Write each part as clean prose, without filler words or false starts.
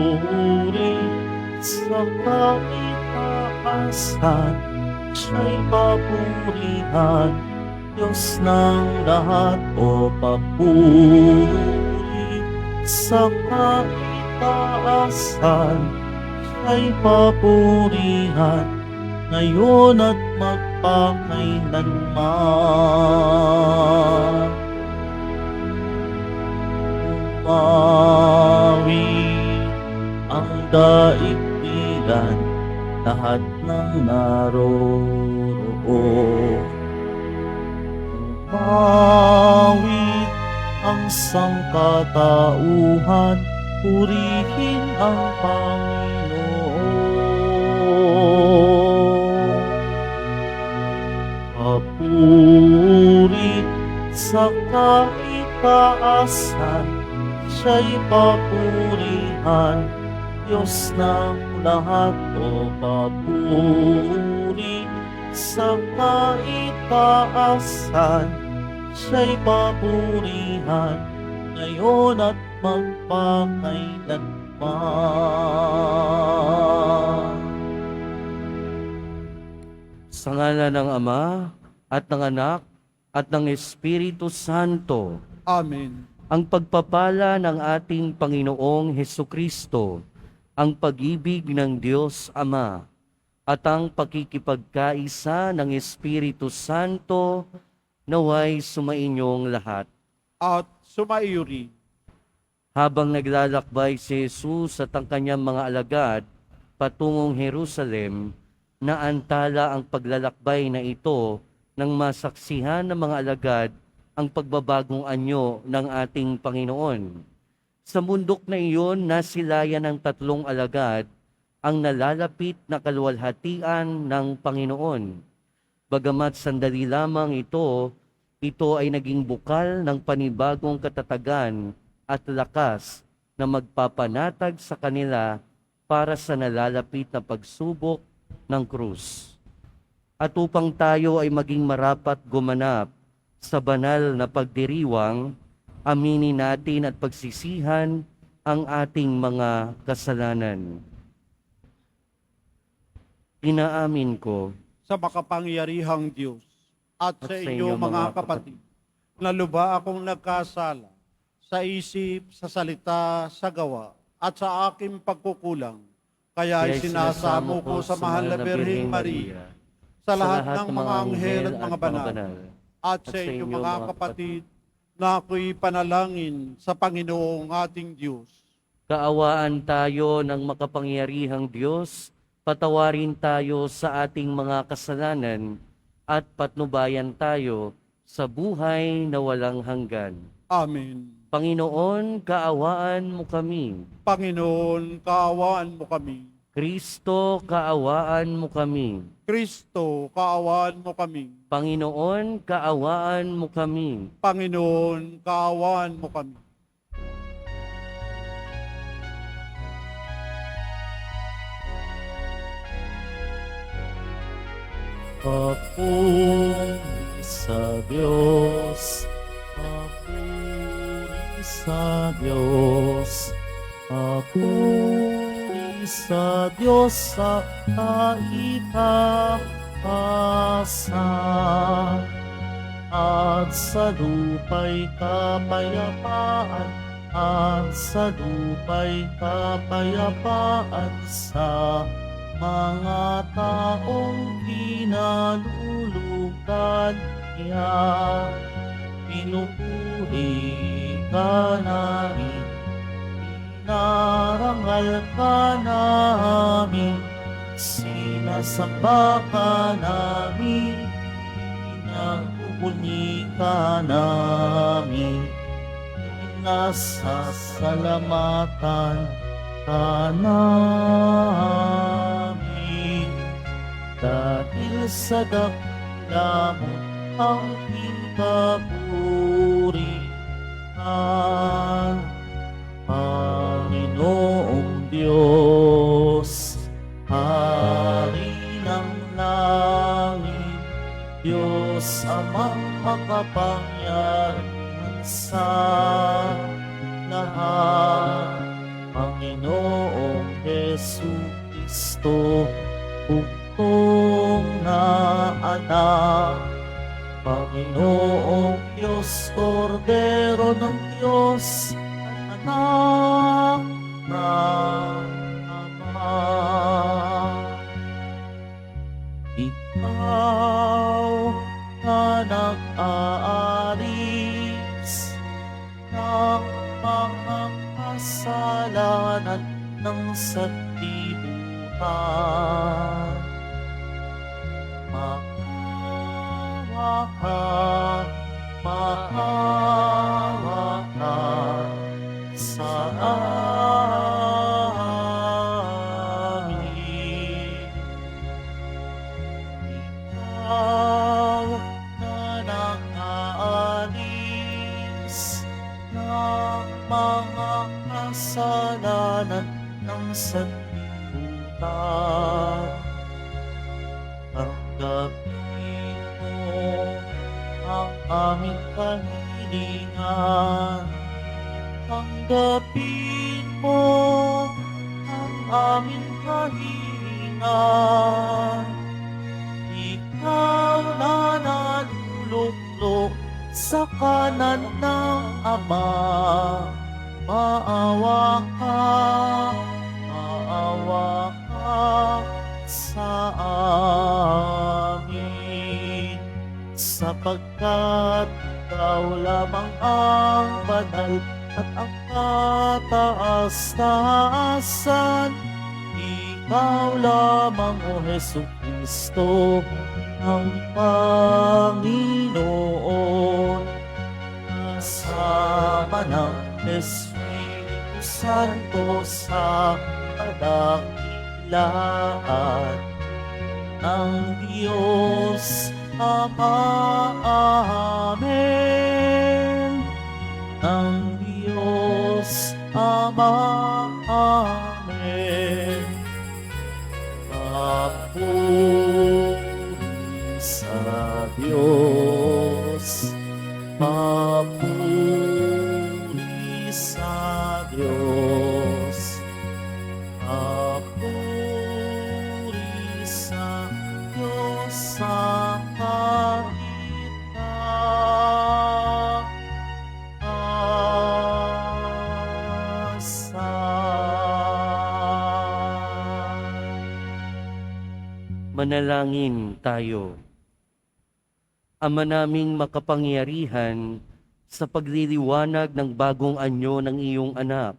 papuri sa kaitaasan, siya'y papurihan, Diyos ng lahat. O papuri sa kaitaasan, siya'y papurihan, ngayon at magpakailanman. Umawi ang daigdigan, lahat ng naroroon. Umawit ang sangkatauhan, purihin ang Panginoon. Papuri sa kaitaasan, siya'y papurihan, Diyos ng lahat. O papuri sa kaitaasan, siya'y papurihan, ngayon at magpakailanman. Sa ngalan ng Ama, at ng Anak, at ng Espiritu Santo. Amen. Ang pagpapala ng ating Panginoong Hesukristo, ang pag-ibig ng Diyos Ama, at ang pakikipagkaisa ng Espiritu Santo, naway sumainyong lahat. At sumaiyo rin. Habang naglalakbay si Jesus at ang kanyang mga alagad patungong Jerusalem, naantala ang paglalakbay na ito nang masaksihan ng mga alagad ang pagbabagong anyo ng ating Panginoon. Sa bundok na iyon, nasilayan ng 3 alagad ang nalalapit na kaluwalhatian ng Panginoon. Bagamat sandali lamang ito ay naging bukal ng panibagong katatagan at lakas na magpapanatag sa kanila para sa nalalapit na pagsubok ng krus. At upang tayo ay maging marapat gumanap sa banal na pagdiriwang, aminin natin at pagsisihan ang ating mga kasalanan. Inaamin ko Sa makapangyarihang Diyos at sa inyo mga kapatid, na luba akong nagkasala sa isip, sa salita, sa gawa, at sa aking pagkukulang. Kaya ay sinasamo ko sa mahal na Birheng Maria, sa lahat ng mga anghel at mga banal, at sa inyo mga kapatid, na ako'y panalangin sa Panginoong ating Diyos. kaawaan tayo ng makapangyarihang Diyos, patawarin tayo sa ating mga kasalanan, at patnubayan tayo sa buhay na walang hanggan. Amen. Panginoon, kaawaan mo kami. Panginoon, kaawaan mo kami. Kristo, kaawaan mo kami. Kristo, kaawaan mo kami. Panginoon, kaawaan mo kami. Panginoon, kaawaan mo kami. Papuri sa Diyos, papuri sa Diyos, papuri sa Diyos sa kaitaasan, at sa lupa'y kapayapaan, at sa lupa'y kapayapaan sa mga taong pinalulugan niya. Pinupuri ka namin, inarangal ka namin, sinasamba ka namin, pinagpupuni ka namin, nasasalamatan ka namin. Dahil sa dakila mo ang pinapurihan, Panginoong Diyos, Hari ng langit, Diyos Amang makapangyarihan sa lahat, Panginoon Panginoong Jesucristo, bugtong na anak. Panginoong Diyos, Kordero ng Diyos, at anak ng Ama. Ikaw na nag-aalis ng mga kasalanan ng sanlibutan. Maawa ka sa amin. Ikaw na nag-aalis ng mga kasalanan ng sanlibutan. Tanggapin mo ang aming kahilingan. Tanggapin mo ang aming kahilingan. Ikaw na naluluklok sa kanan ng Ama. Maawa ka sa amin, sapagkat ikaw lamang ang banal at ang kataas-taasan. Ikaw lamang, O Jesucristo, ang Panginoon. Kasama ng Espiritu Santo sa kadakilaan ng Diyos Ama. Amen. Ng Diyos Ama. Amen. Papuri sa Diyos. Papuri sa Diyos. Papuri sa Diyos sa Manalangin tayo. Ama naming makapangyarihan, sa pagliliwanag ng bagong anyo ng iyong anak,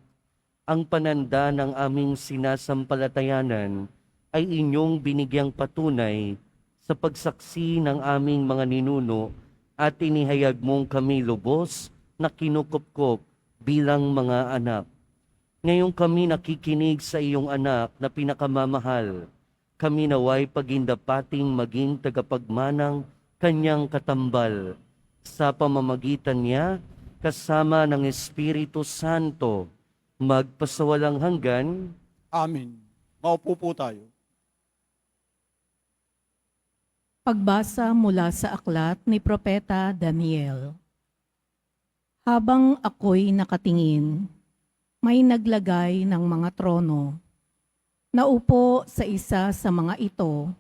ang pananda ng aming sinasampalatayanan ay inyong binigyang patunay sa pagsaksi ng aming mga ninuno at inihayag mong kami lubos na kinukupkop bilang mga anak. Ngayon kami nakikinig sa iyong anak na pinakamamahal. Kami naway pagindapating maging tagapagmanang kanyang katambal. Sa pamamagitan niya, kasama ng Espiritu Santo, magpasawalang hanggan. Amen. Maupo po tayo. Pagbasa mula sa aklat ni Propeta Daniel. Habang ako'y nakatingin, may naglagay ng mga trono. Naupo sa isa sa mga ito,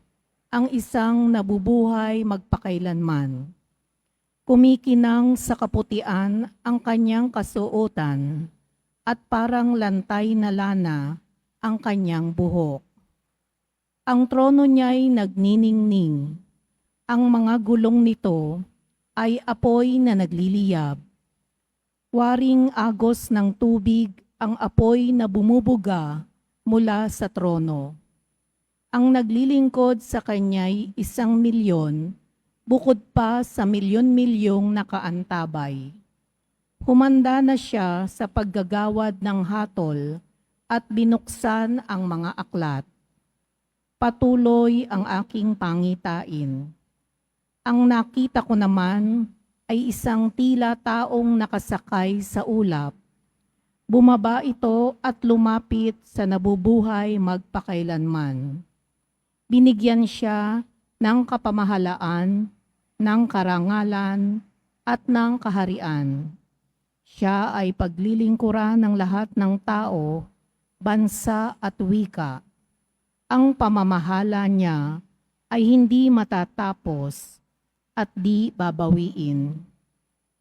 ang isang nabubuhay magpakailanman. Kumikinang sa kaputian ang kanyang kasuotan at parang lantay na lana ang kanyang buhok. Ang trono niya'y nagniningning. Ang mga gulong nito ay apoy na nagliliyab. Waring agos ng tubig ang apoy na bumubuga mula sa trono. Ang naglilingkod sa kanya'y 1,000,000, bukod pa sa milyon-milyong nakaantabay. Humanda na siya sa paggagawad ng hatol at binuksan ang mga aklat. Patuloy ang aking pangitain. Ang nakita ko naman ay isang tila taong nakasakay sa ulap. Bumaba ito at lumapit sa nabubuhay magpakailanman. Binigyan siya ng kapamahalaan, ng karangalan, at ng kaharian. Siya ay paglilingkuran ng lahat ng tao bansa at wika. Ang pamamahala niya ay hindi matatapos at di babawiin,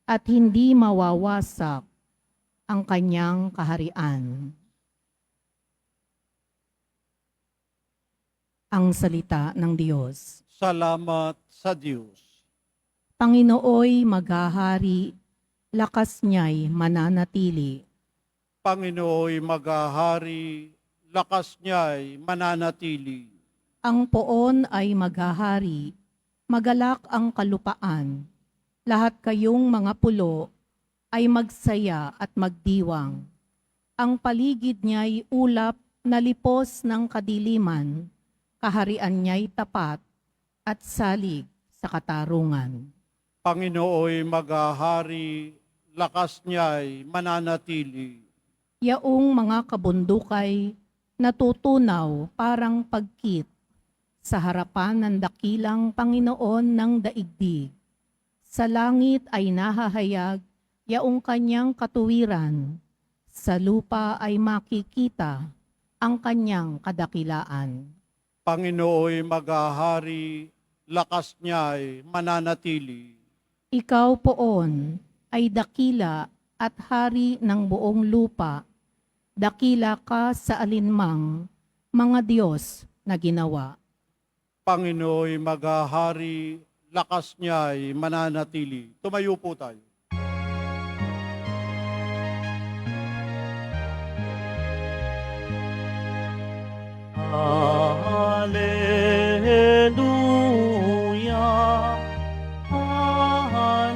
at hindi mawawasak ang kanyang kaharian. Ang salita ng Diyos. Salamat sa Diyos. Panginooy maghahari, lakas niya'y mananatili. Panginooy maghahari, lakas niya'y mananatili. Ang poon ay maghahari, magalak ang kalupaan. Lahat kayong mga pulo ay magsaya at magdiwang. Ang paligid niya'y ulap na lipos ng kadiliman, kaharian niya'y tapat at salig sa katarungan. Panginooy maghahari, lakas niya'y mananatili. Yaong mga kabundukay natutunaw parang pagkit sa harapan ng dakilang Panginoon ng daigdig. Sa langit ay nahahayag yaong kanyang katuwiran. Sa lupa ay makikita ang kanyang kadakilaan. Panginooy maghahari, lakas niya'y mananatili. Ikaw poon ay dakila at hari ng buong lupa. Dakila ka sa alinmang mga Diyos na ginawa. Panginooy maghahari, lakas niya'y mananatili. Tumayo po tayo. Hallelujah, Hallelujah,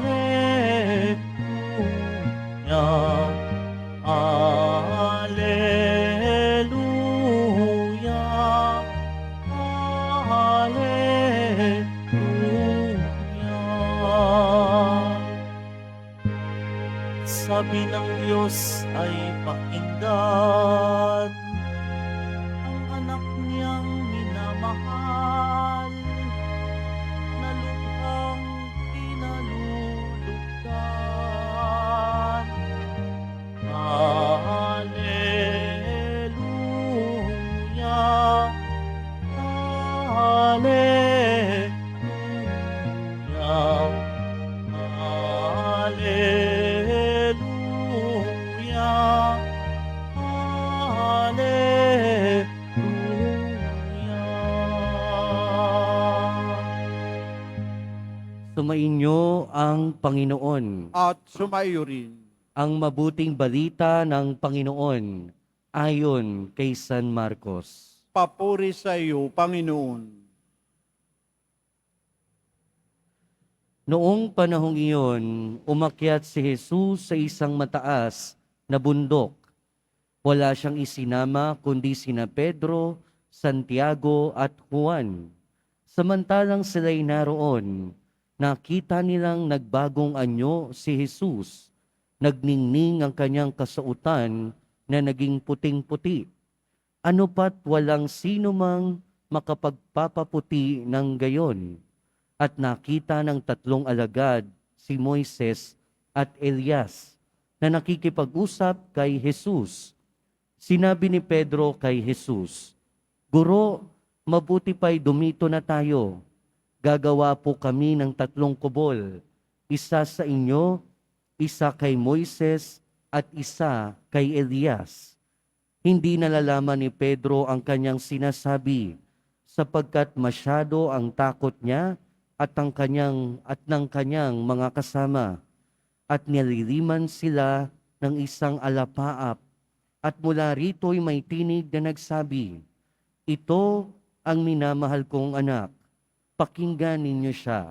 Hallelujah, Hallelujah. Sabi ng Diyos ay pakinggan ang anak niyang minamahal na lubhang pinalulugdan. Hallelujah, Hallelujah, Hallelujah, Hallelujah. Sumainyo ang Panginoon. At sumaiyo rin. Ang mabuting balita ng Panginoon ayon kay San Marcos. Papuri sa iyo, Panginoon. Noong panahong iyon, umakyat si Jesus sa isang mataas na bundok. Wala siyang isinama kundi sina Pedro, Santiago at Juan. Samantalang sila'y naroon, nakita nilang nagbagong anyo si Jesus. Nagningning ang kanyang kasautan na naging puting-puti. Ano pat walang sino mang makapagpapaputi ng gayon. At nakita ng tatlong alagad, si Moises at Elias, na nakikipag-usap kay Jesus. Sinabi ni Pedro kay Jesus, "Guro, mabuti pa'y dumito na tayo. Gagawa po kami ng 3 kubol, isa sa inyo, isa kay Moises, at isa kay Elias." Hindi nalalaman ni Pedro ang kanyang sinasabi, sapagkat masyado ang takot niya at ng kanyang mga kasama, at nililiman sila ng isang alapaap, at mula rito'y may tinig na nagsabi, "Ito ang minamahal kong anak, pakinggan ninyo siya."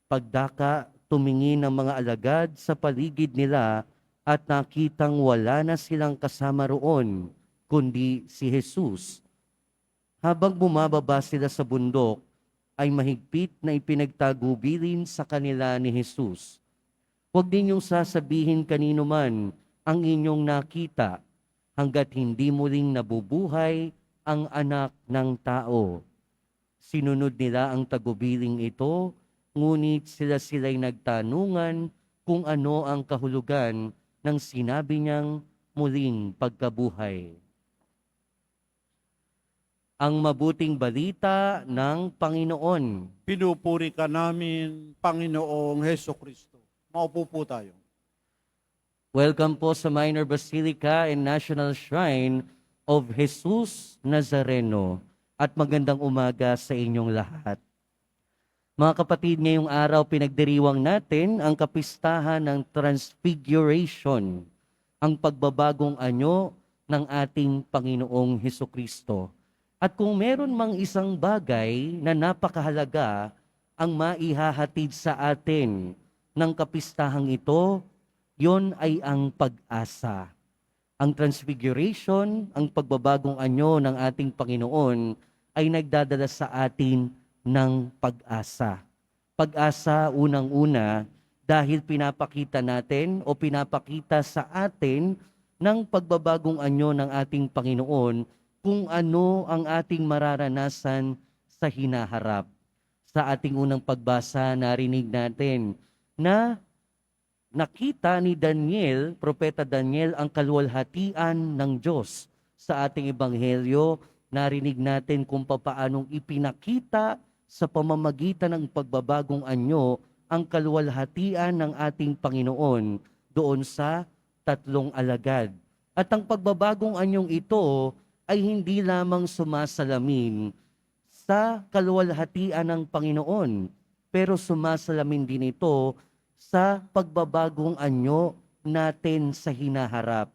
Pagdaka, tumingin ang mga alagad sa paligid nila at nakitang wala na silang kasama roon, kundi si Jesus. Habang bumababa sila sa bundok, ay mahigpit na ipinagtagubilin sa kanila ni Jesus, "Huwag ninyong sasabihin kanino man ang inyong nakita, hanggat hindi muling nabubuhay ang anak ng tao." Sinunod nila ang tagubiling ito, ngunit sila'y nagtanungan kung ano ang kahulugan ng sinabi niyang muling pagkabuhay. ang mabuting balita ng Panginoon. Pinupuri ka namin, Panginoong Heso Kristo. Maupo po tayo. Welcome po sa Minor Basilica and National Shrine of Jesus Nazareno at magandang umaga sa inyong lahat. Mga kapatid, ngayong araw pinagdiriwang natin ang kapistahan ng Transfiguration, ang pagbabagong anyo ng ating Panginoong Hesukristo. At kung meron mang isang bagay na napakahalaga ang maihahatid sa atin ng kapistahang ito, yon ay ang pag-asa. Ang Transfiguration, ang pagbabagong anyo ng ating Panginoon ay nagdadala sa atin ng pag-asa. Pag-asa unang-una dahil pinapakita natin o pinapakita sa atin ng pagbabagong anyo ng ating Panginoon kung ano ang ating mararanasan sa hinaharap. Sa ating unang pagbasa, narinig natin na nakita ni Daniel, Propeta Daniel, ang kaluwalhatian ng Diyos. Sa ating ebanghelyo, narinig natin kung paanong ipinakita sa pamamagitan ng pagbabagong anyo ang kaluwalhatian ng ating Panginoon doon sa 3 alagad. At ang pagbabagong anyong ito ay hindi lamang sumasalamin sa kaluwalhatian ng Panginoon, pero sumasalamin din ito sa pagbabagong anyo natin sa hinaharap.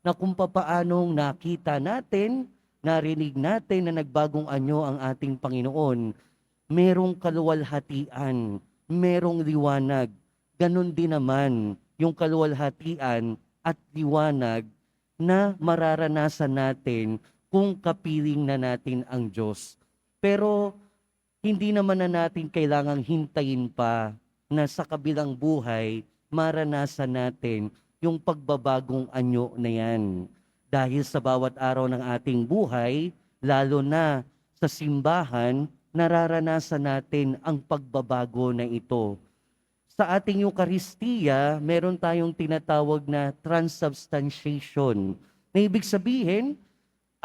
Na kung paanong nakita natin, narinig natin na nagbagong anyo ang ating Panginoon, merong kaluwalhatian, merong liwanag. Ganon din naman yung kaluwalhatian at liwanag na mararanasan natin kung kapiling na natin ang Diyos. Pero hindi naman na natin kailangang hintayin pa na sa kabilang buhay maranasan natin yung pagbabagong anyo na yan. Dahil sa bawat araw ng ating buhay, lalo na sa simbahan, nararanasan natin ang pagbabago na ito. Sa ating Eucharistia, meron tayong tinatawag na transubstantiation. Na ibig sabihin,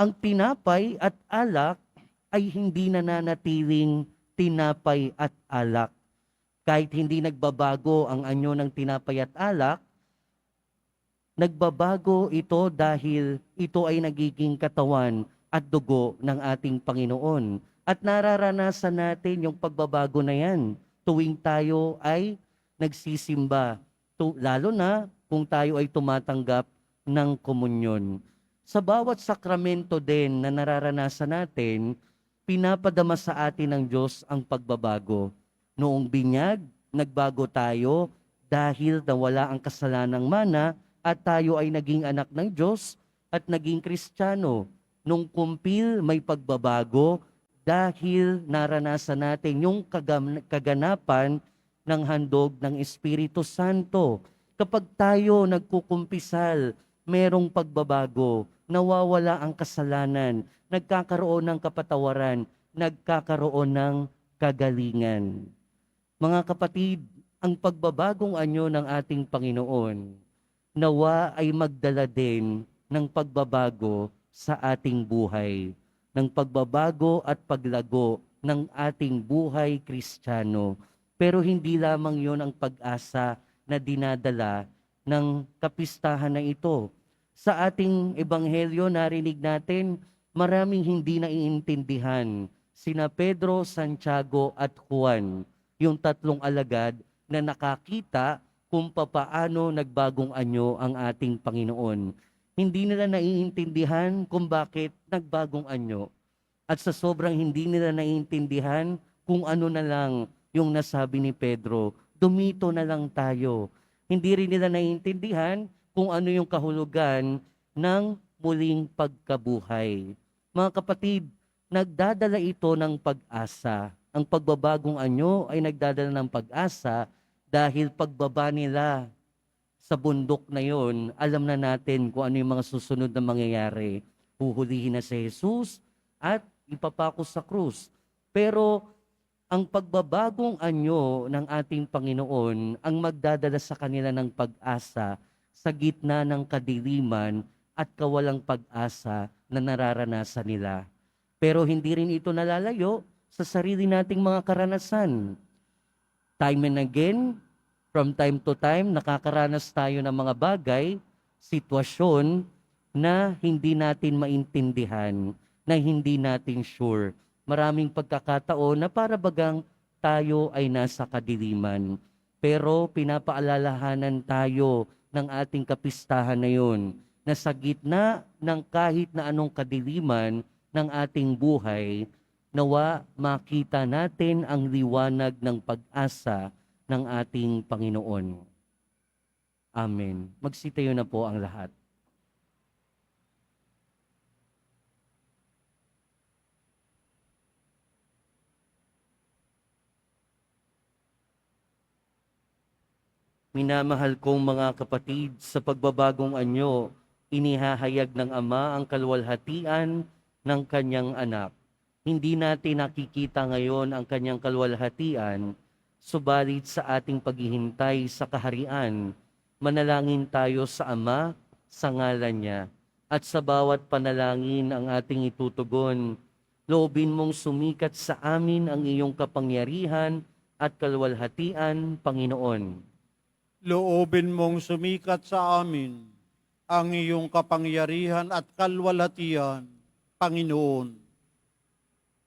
ang tinapay at alak ay hindi nananatiling tinapay at alak. Kahit hindi nagbabago ang anyo ng tinapay at alak, nagbabago ito dahil ito ay nagiging katawan at dugo ng ating Panginoon. At nararanasan natin yung pagbabago na yan tuwing tayo ay nagsisimba, lalo na kung tayo ay tumatanggap ng komunyon. Sa bawat sakramento din na nararanasan natin, pinapadama sa atin ng Diyos ang pagbabago. Noong binyag, nagbago tayo dahil nawala ang kasalanang mana at tayo ay naging anak ng Diyos at naging Kristiyano. Nung kumpil, may pagbabago dahil naranasan natin yung kaganapan ng handog ng Espiritu Santo. Kapag tayo nagkukumpisal, merong pagbabago, nawawala ang kasalanan, nagkakaroon ng kapatawaran, nagkakaroon ng kagalingan. Mga kapatid, ang pagbabagong anyo ng ating Panginoon, nawa ay magdala din ng pagbabago sa ating buhay, ng pagbabago at paglago ng ating buhay Kristiyano. Pero hindi lamang yon ang pag-asa na dinadala ng kapistahan na ito. Sa ating ebanghelyo, narinig natin, maraming hindi naiintindihan. Sina Pedro, Santiago at Juan, yung 3 alagad na nakakita kung papaano nagbagong anyo ang ating Panginoon. Hindi nila naiintindihan kung bakit nagbagong anyo. At sa sobrang hindi nila naiintindihan kung ano na lang yung nasabi ni Pedro, dumito na lang tayo. Hindi rin nila naiintindihan kung ano yung kahulugan ng muling pagkabuhay. Mga kapatid, nagdadala ito ng pag-asa. Ang pagbabagong anyo ay nagdadala ng pag-asa dahil pagbaba nila sa bundok na yon, alam na natin kung ano yung mga susunod na mangyayari. Huhulihin na si Jesus at ipapako sa krus. Pero ang pagbabagong anyo ng ating Panginoon ang magdadala sa kanila ng pag-asa sa gitna ng kadiliman at kawalang pag-asa na nararanasan nila. Pero hindi rin ito nalalayo sa sarili nating mga karanasan. Time and again, from time to time, nakakaranas tayo ng mga bagay, sitwasyon na hindi natin maintindihan, na hindi natin sure. Maraming pagkakataon na para bagang tayo ay nasa kadiliman. Pero pinapaalalahanan tayo ng ating kapistahan na yun, na sa gitna ng kahit na anong kadiliman ng ating buhay, nawa makita natin ang liwanag ng pag-asa ng ating Panginoon. Amen. Magsitayo na po ang lahat. Minamahal kong mga kapatid, sa pagbabagong anyo, inihahayag ng Ama ang kalwalhatian ng kanyang anak. Hindi natin nakikita ngayon ang kanyang kalwalhatian, subalit sa ating paghihintay sa kaharian, manalangin tayo sa Ama sa ngalan niya. At sa bawat panalangin ang ating itutugon, loobin mong sumikat sa amin ang iyong kapangyarihan at kalwalhatian, Panginoon. Loobin mong sumikat sa amin ang iyong kapangyarihan at kalwalhatian, Panginoon.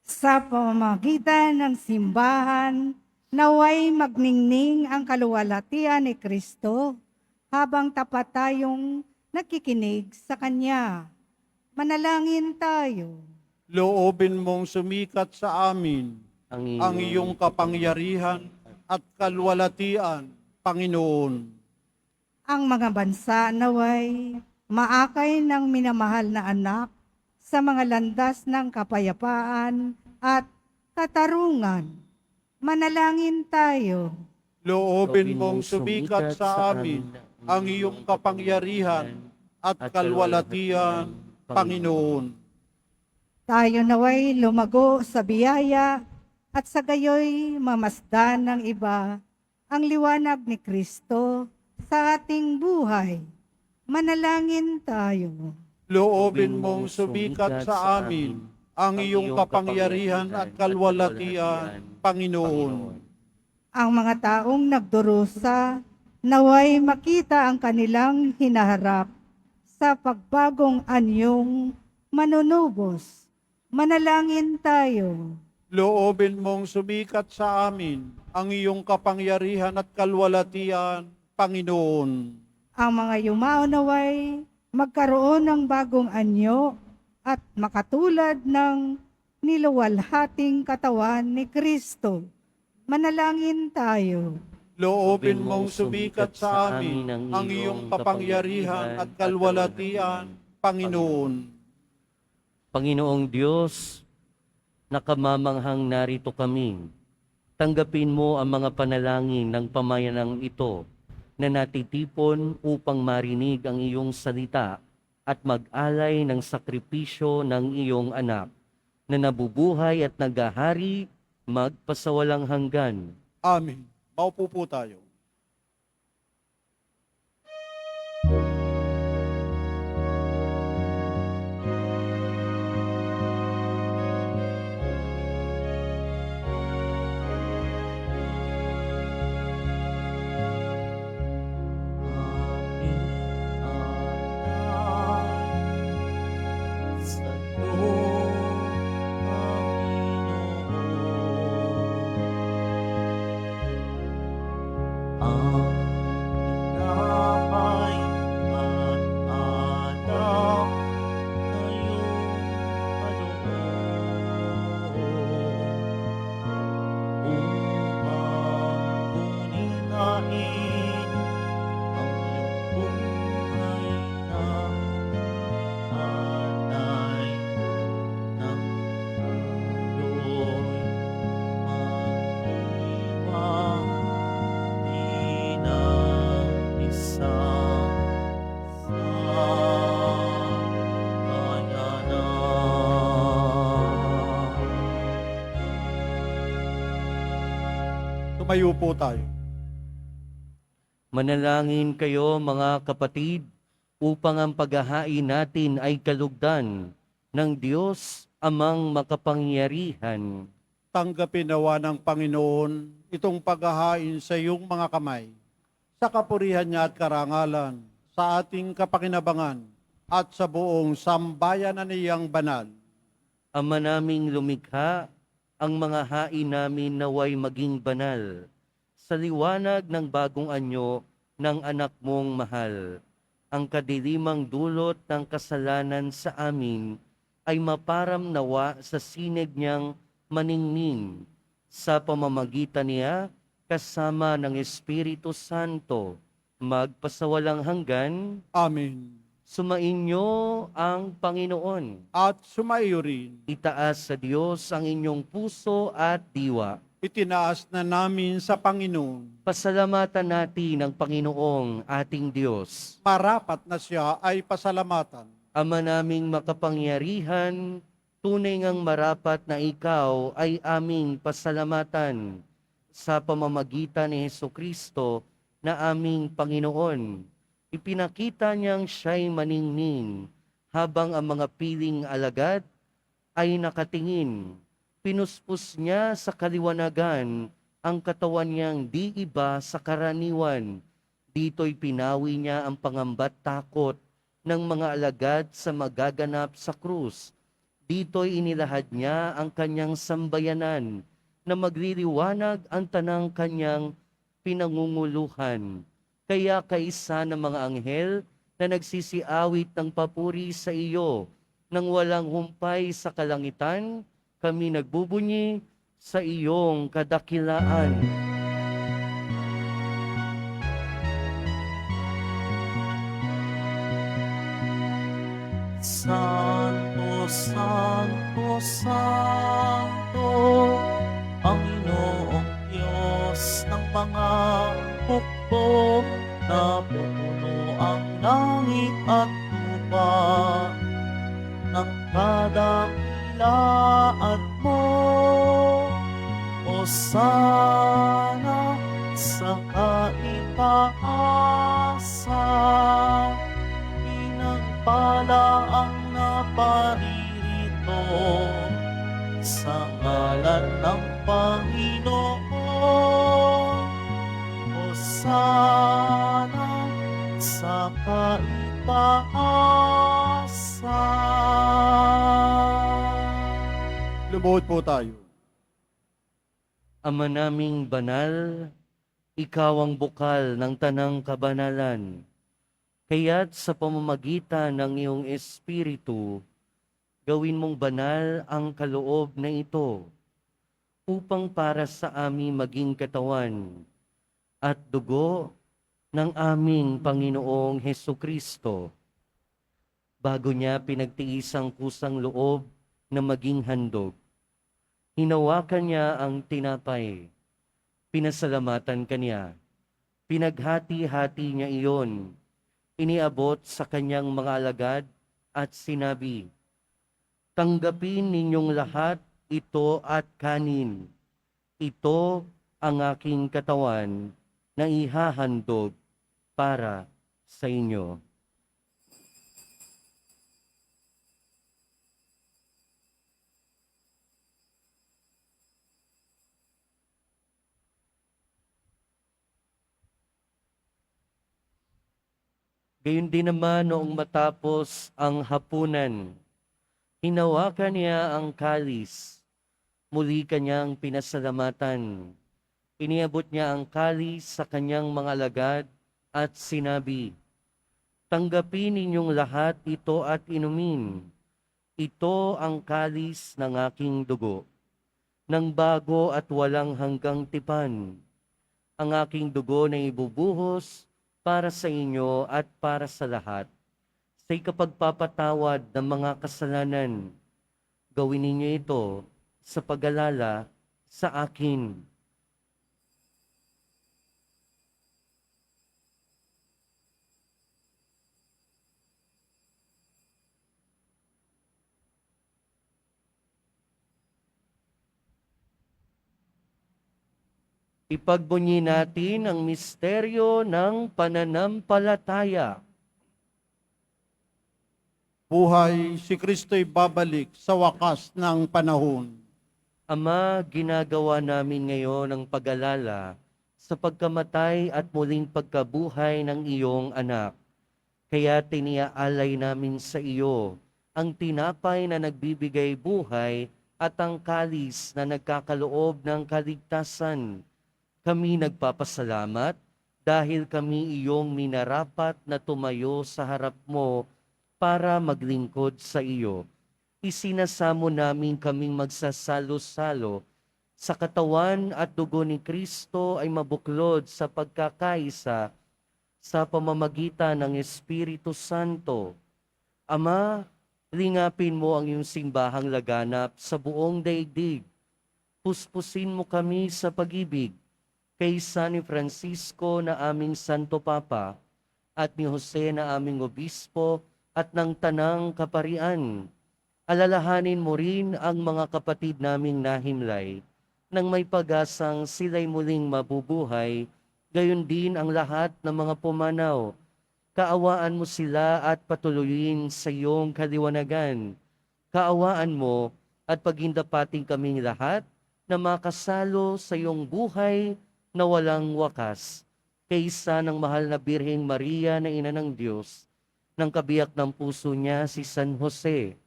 Sa pamamagitan ng simbahan, naway magningning ang kaluwalhatian ni Kristo habang tapat tayong nakikinig sa Kanya. Manalangin tayo. Loobin mong sumikat sa amin ang iyong kapangyarihan at kalwalhatian, Panginoon. Ang mga bansa naway maakay ng minamahal na anak sa mga landas ng kapayapaan at katarungan. Manalangin tayo. Loobin mong sumikat sa amin ang iyong kapangyarihan at kalwalhatian, Panginoon. Tayo naway lumago sa biyaya at sa gayoy mamasdan ng iba ang liwanag ni Kristo sa ating buhay. Manalangin tayo. Loobin mong sumikat sa amin ang iyong kapangyarihan at kalwalhatian, Panginoon. Ang mga taong nagdurusa, naway makita ang kanilang hinaharap sa pagbagong anyong manunubos. Manalangin tayo. Loobin mong sumikat sa amin ang iyong kapangyarihan at kalwalhatian, Panginoon. Ang mga yumao naway magkaroon ng bagong anyo at makatulad ng niluwalhating katawan ni Kristo. Manalangin tayo. Loobin mong sumikat sa amin ang iyong kapangyarihan at kalwalhatian, Panginoon. Panginoong Diyos, nakamamanghang narito kami. Tanggapin mo ang mga panalangin ng pamayanang ito na natitipon upang marinig ang iyong salita at mag-alay ng sakripisyo ng iyong anak na nabubuhay at naghahari magpasawalang hanggan. Amen. Maupo po tayo. Tumayo po tayo. Manalangin kayo mga kapatid upang ang paghahain natin ay kalugdan ng Diyos Amang makapangyarihan, Tanggapin nawa ng Panginoon itong paghahain sa iyong mga kamay, sa kapurihan niya at karangalan, sa ating kapakinabangan, at sa buong sambayanan niyang banal. Ama naming lumikha, ang mga hain namin naway maging banal, sa liwanag ng bagong anyo ng anak mong mahal. Ang kadilimang dulot ng kasalanan sa amin ay maparam nawa sa sinag niyang maningning. Sa pamamagitan niya, kasama ng Espiritu Santo, magpasawalang hanggan, Amen. sumainyo ang Panginoon. At sumaiyo rin, Itaas sa Diyos ang inyong puso at diwa. itinaas na namin sa Panginoon. Pasalamatan natin ang Panginoong ating Diyos. Marapat na siya ay pasalamatan. Ama naming makapangyarihan, tunay ngang marapat na ikaw ay aming pasalamatan sa pamamagitan ni Hesukristo na aming Panginoon. Ipinakita niyang siya'y maningning habang ang mga piling alagad ay nakatingin. Pinuspos niya sa kaliwanagan ang katawan niyang di iba sa karaniwan. Dito'y pinawi niya ang pangamba't takot ng mga alagad sa magaganap sa krus. Dito'y inilahad niya ang kanyang sambayanan na magliliwanag ang tanang kanyang pinangunguluhan. Kaya kaisa ng mga anghel na nagsisiawit ng papuri sa iyo, nang walang humpay sa kalangitan, kami nagbubunyi sa iyong kadakilaan. Santo, Santo, Santo, Panginoong Diyos ng mga hukbo, napupuno ang langit at lupa ng kadakilaan mo. Hosana sa kaitaasan, pinagpala ang naparirito sa ngalan ng Panginoon. Hosana sa kaitaasan. Lumuhod po tayo. Ama naming banal, ikaw ang bukal ng tanang kabanalan. Kaya't sa pamamagitan ng iyong Espiritu, gawin mong banal ang kaloob na ito, upang para sa amin maging katawan at dugo ng aming Panginoong Hesukristo. Bago niya pinagtiis ang kusang loob na maging handog, hinawakan niya ang tinapay, pinasalamatan kanya, pinaghati-hati niya iyon, iniabot sa kanyang mga alagad at sinabi, "Tanggapin ninyong lahat ito at kanin. Ito ang aking katawan na ihahandog para sa inyo." Gayun din naman noong matapos ang hapunan, hinawakan niya ang kalis, muli kanyang pinasalamatan. Iniabot niya ang kalis sa kanyang mga alagad at sinabi, "Tanggapin ninyong lahat ito at inumin. Ito ang kalis ng aking dugo, ng bago at walang hanggang tipan. Ang aking dugo na ibubuhos para sa inyo at para sa lahat, sa ikapagpapatawad ng mga kasalanan. Gawin ninyo ito sa pag-alala sa akin." Ipagbunyi natin ang misteryo ng pananampalataya. buhay, si Kristo'y babalik sa wakas ng panahon. Ama, ginagawa namin ngayon ang pag-alala sa pagkamatay at muling pagkabuhay ng iyong anak. Kaya tiniaalay namin sa iyo ang tinapay na nagbibigay buhay at ang kalis na nagkakaloob ng kaligtasan. Kami nagpapasalamat dahil kami iyong minarapat na tumayo sa harap mo para maglingkod sa iyo. Isinasamo namin kaming magsasalo-salo sa katawan at dugo ni Kristo ay mabuklod sa pagkakaisa sa pamamagitan ng Espiritu Santo. Ama, lingapin mo ang iyong simbahang laganap sa buong daigdig. Puspusin mo kami sa pag-ibig kay San Francisco na aming Santo Papa at ni Jose na aming Obispo at ng Tanang Kaparian. Alalahanin mo rin ang mga kapatid naming nahimlay nang may pag-asang sila'y muling mabubuhay, gayon din ang lahat ng mga pumanaw. Kaawaan mo sila at patuloyin sa iyong kaliwanagan. Kaawaan mo at pagindapating kaming lahat na makasalo sa iyong buhay na walang wakas. Kaysa ng mahal na Birheng Maria na Ina ng Diyos, ng kabiyak ng puso niya si San Jose,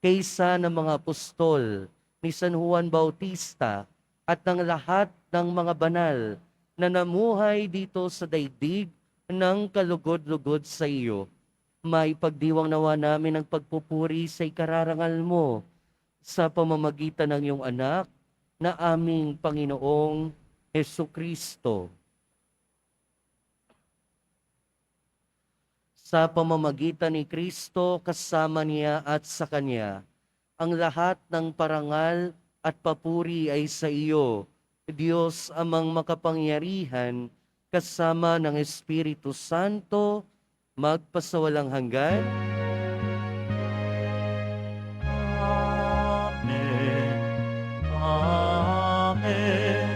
kaysa ng mga apostol ni San Juan Bautista at ng lahat ng mga banal na namuhay dito sa daigdig ng kalugod-lugod sa iyo. May pagdiwang nawa namin ang pagpupuri sa ikararangal mo sa pamamagitan ng iyong anak na aming Panginoong Hesukristo. Sa pamamagitan ni Kristo, kasama niya at sa Kanya, ang lahat ng parangal at papuri ay sa iyo, Diyos amang makapangyarihan, kasama ng Espiritu Santo, magpasawalang hanggan. Amen. Amen.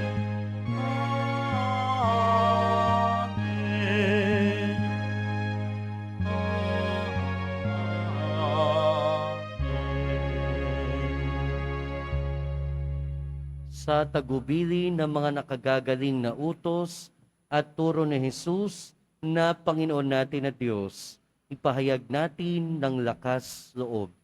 Sa tagubili ng mga nakagagaling na utos at turo ni Jesus na Panginoon natin at Diyos, ipahayag natin ng lakas loob.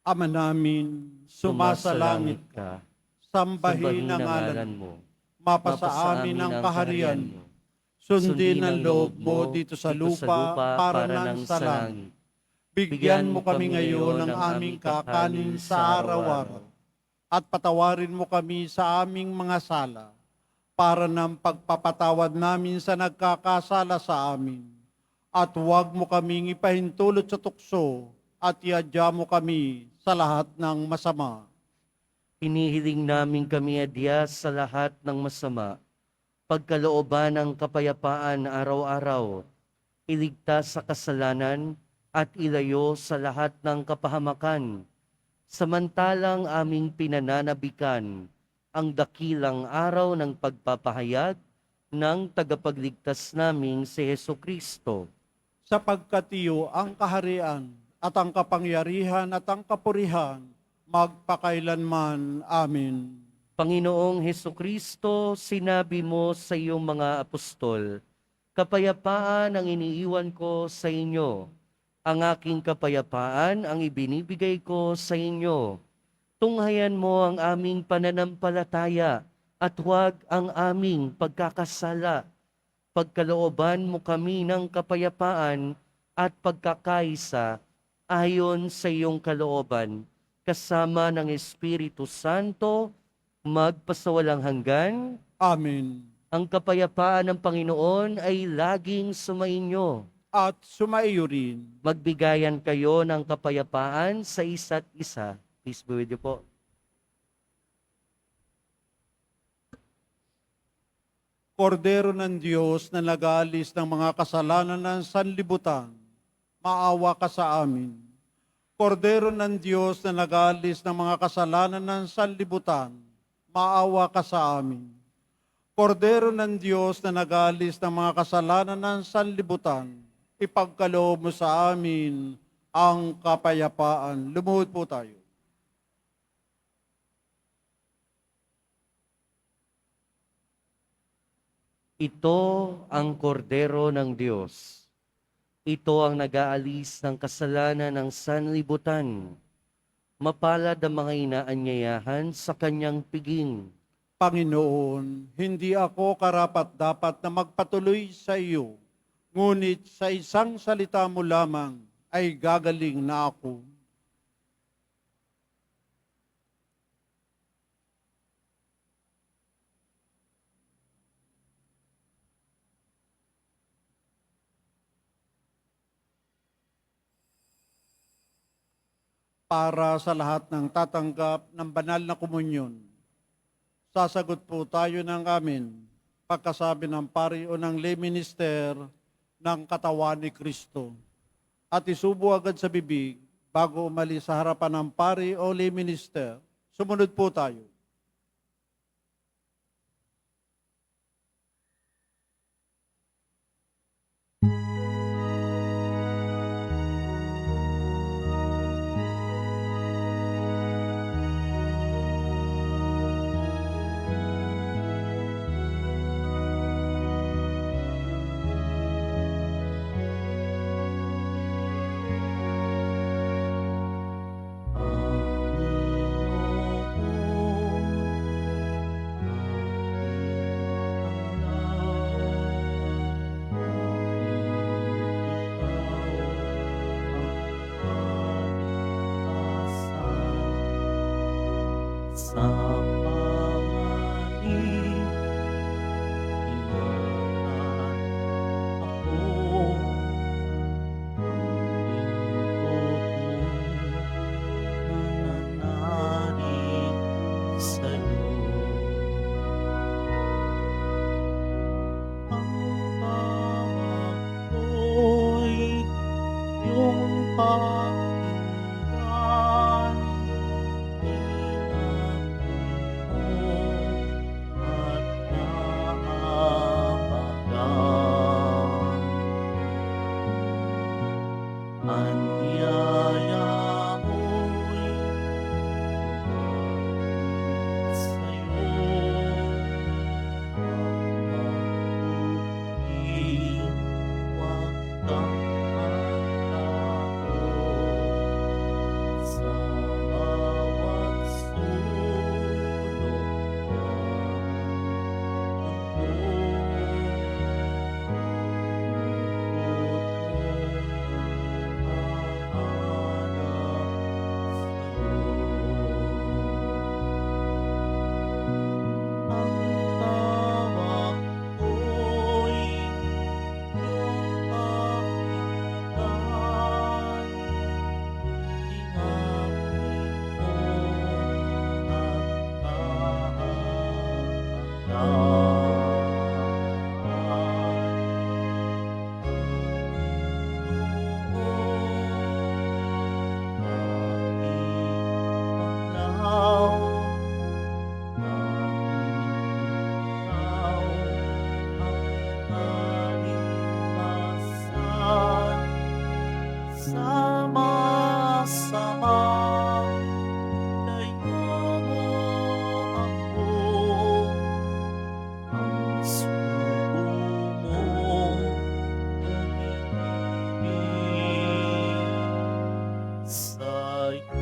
Ama namin, sumasalangit ka, sambahin ang ngalan mo, mapasa amin ang kaharian mo, sundin ang loob mo dito sa lupa para nang sa langit. Bigyan mo kami ngayon ng aming kakanin sa araw-araw, at patawarin mo kami sa aming mga sala, para ng pagpapatawad namin sa nagkakasala sa amin. At huwag mo kaming ipahintulot sa tukso, at iadya mo kami sa lahat ng masama. Hinihiling namin kami adya sa lahat ng masama, pagkalooban ng kapayapaan araw-araw, iligtas sa kasalanan at ilayo sa lahat ng kapahamakan, samantalang aming pinananabikan ang dakilang araw ng pagpapahayag ng tagapagligtas naming si Hesukristo. Sapagkat iyo ang kaharian at ang kapangyarihan at ang kapurihan magpakailanman. Amen. Panginoong Hesukristo, sinabi mo sa iyong mga apostol, kapayapaan ang iniiwan ko sa inyo. Ang aking kapayapaan ang ibinibigay ko sa inyo. Tunghayan mo ang aming pananampalataya at huwag ang aming pagkakasala. Pagkalooban mo kami ng kapayapaan at pagkakaisa ayon sa iyong kalooban, kasama ng Espiritu Santo, magpasawalang hanggan. Amen. Ang kapayapaan ng Panginoon ay laging sumainyo. At sumaiyo rin. Magbigayan kayo ng kapayapaan sa isa't isa. Peace be with you po. Kordero ng Diyos na nag-aalis ng mga kasalanan ng sanlibutan, maawa ka sa amin. Kordero ng Diyos na nag-aalis ng mga kasalanan ng sanlibutan, maawa ka sa amin. Kordero ng Diyos na nag-aalis ng mga kasalanan ng sanlibutan, ipagkaloob mo sa amin ang kapayapaan. Lumuhod po tayo. Ito ang kordero ng Diyos. Ito ang nag-aalis ng kasalanan ng sanlibutan. Mapalad ang mga inaanyayahan sa kanyang piging. Panginoon, hindi ako karapat-dapat na magpatuloy sa iyo, ngunit sa isang salita mo lamang ay gagaling na ako. Para sa lahat ng tatanggap ng banal na komunyon, sasagot po tayo ng amin pagkasabi ng pari o ng lay minister ng katawan ni Kristo. At isubo agad sa bibig bago umalis sa harapan ng pari o lay minister. Sumunod po tayo. Sa panganib, ingatan ako, lingkod mo, nananalig sa'yo. Ang tawag ko'y iyong pakinggan. Sama-sama, tayo mo ako, ang sugo mo, umiibig sa'yo.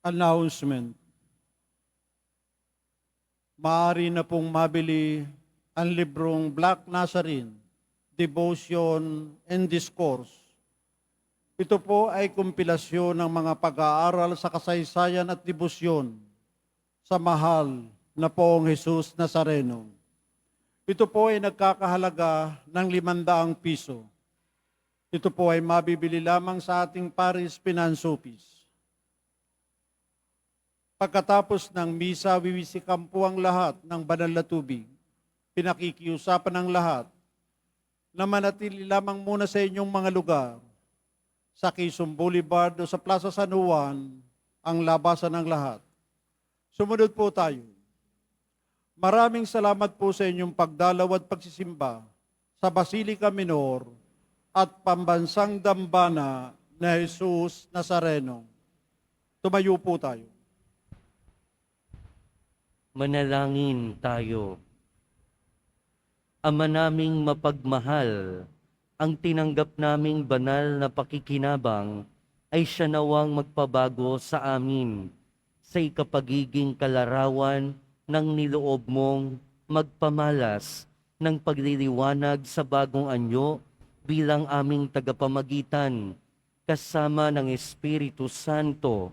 Announcement. Maaari na pong mabili ang librong Black Nazarene, Devotion and Discourse. Ito po ay kompilasyon ng mga pag-aaral sa kasaysayan at debosyon sa mahal na poong Jesus Nazareno. Ito po ay nagkakahalaga ng 500 piso. Ito po ay mabibili lamang sa ating Paris Finance Office. Pagkatapos ng misa, wiwisikan po ang lahat ng banal na tubig. Pinakikiusapan ng lahat na manatili lamang muna sa inyong mga lugar. Sa Quezon Boulevard o sa Plaza San Juan, ang labasan ng lahat. Sumunod po tayo. Maraming salamat po sa inyong pagdalaw at pagsisimba sa Basilica Minor at Pambansang Dambana na Jesus Nazareno. Tumayo po tayo. Manalangin tayo. Ama naming mapagmahal, ang tinanggap naming banal na pakikinabang ay siya nawang magpabago sa amin sa ikapagiging kalarawan ng niloob mong magpamalas ng pagliliwanag sa bagong anyo bilang aming tagapamagitan kasama ng Espiritu Santo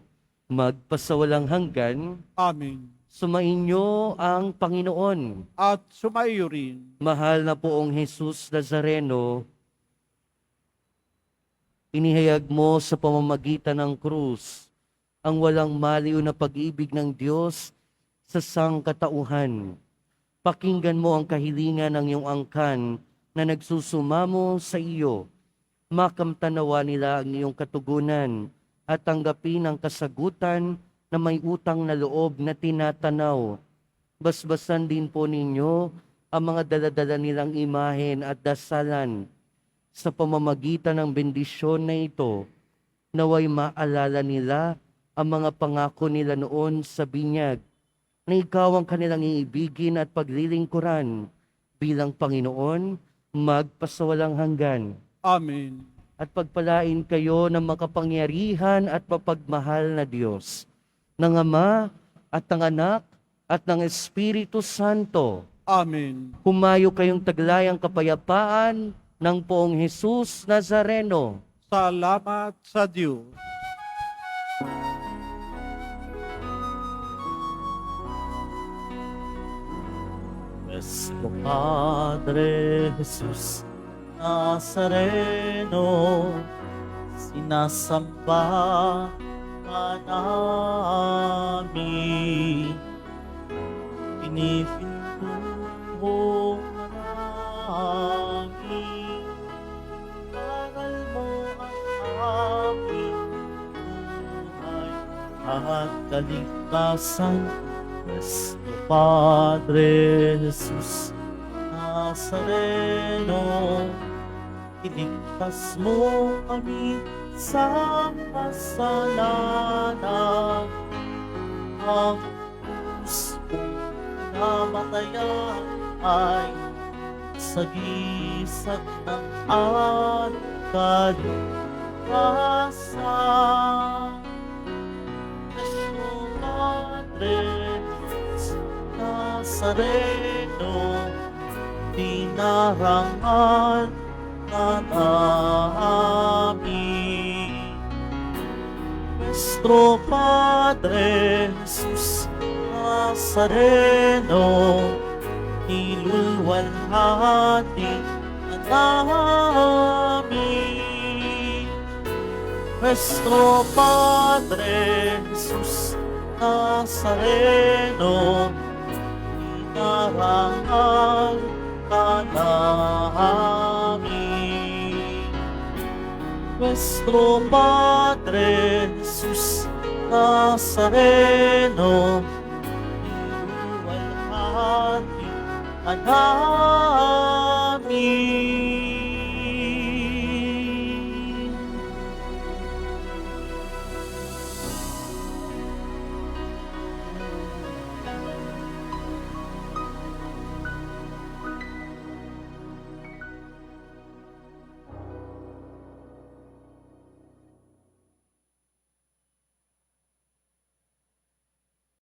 magpasawalang hanggan. Amen. Sumainyo ang Panginoon. At sumaiyo rin. Mahal na poong Jesus Nazareno, inihayag mo sa pamamagitan ng krus ang walang maliw na pag-ibig ng Diyos sa sangkatauhan. Pakinggan mo ang kahilingan ng iyong angkan na nagsusumamo sa iyo. Makamtanawa nila ang iyong katugunan at tanggapin ang kasagutan na may utang na loob na tinatanaw. Basbasan din po ninyo ang mga daladala nilang imahen at dasalan. Sa pamamagitan ng bendisyon na ito, naway maalala nila ang mga pangako nila noon sa binyag, na ikaw ang kanilang iibigin at paglilingkuran bilang Panginoon magpasawalang hanggan. Amen. At pagpalain kayo ng makapangyarihan at mapagmahal na Diyos, ng Ama at ng Anak at ng Espiritu Santo. Amen. Humayo kayong taglayang kapayapaan ng poong Jesus Nazareno. Salamat sa Diyos. Nuestro Padre Jesus Nazareno, sinasamba ka namin, pinipintuho ka namin, aral mo ang aming buhay at kaligtasan. Nuestro Padre Jesus Nazareno, iligtas mo kami sa kasalanan. Ang Diyos kong namatayan ay sagisag ng kaligtasan. Nuestro Padre Nazareno, dinarangal ka namin. Nuestro Padre Jesus Nazareno, nilulwalhati ka namin. Nuestro Padre Jesus Nazareno, dinarangal ka namin. Nuestro Padre Jesus Nazareno, niluwalhati ka namin.